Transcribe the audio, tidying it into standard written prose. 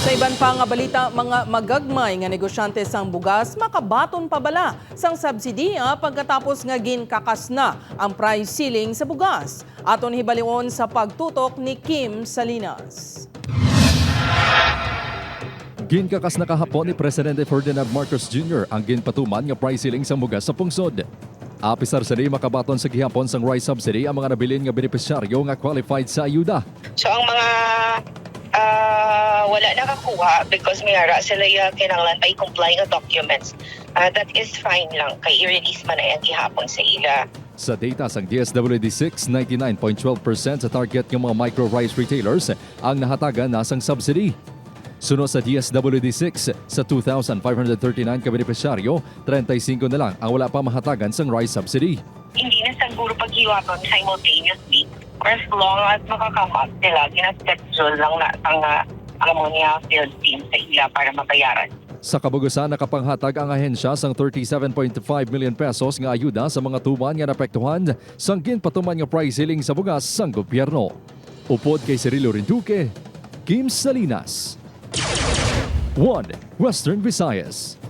Sa iban pa nga balita, mga magagmay nga negosyante sang bugas makabaton pa bala sang subsidiya pagkatapos nga ginkakas na ang price ceiling sa bugas. Aton hibaliwon sa pagtutok ni Kim Salinas. Ginkakas na kahapon ni Presidente Ferdinand Marcos Jr. ang ginpatuman nga price ceiling sa bugas sa pungsod. Apisar sa makabaton sa Gihapon sang rice subsidy ang mga nabilin nga benepisyaryo nga qualified sa Ayuda. So ang mga wala nakakuha because may ara sila kinahanglan pa i-comply ng documents. That is fine lang kay i-release man na yung Gihapon sa ila. Sa data sang DSWD6, 99.12% sa target ng mga micro rice retailers ang nahatagan na sang subsidy. Suno sa DSWD6, sa 2,539 ka benepisyaryo, 35 na lang ang wala pa mahatagan sang rice subsidy. Hindi na siguro paghiwaton simultaneously or as long as makakamat sila, ginaschedule lang na ang ammonia field team sa ila para mabayaran. Sa kabugusan, nakapanghatag ang ahensya sang 37.5 million pesos nga ayuda sa mga tuman nga napektuhan sang ginpatuman nga price ceiling sa bugas sang gobyerno. Upod kay Cirilo Rinduque, Kim Salinas, 1 Western Visayas.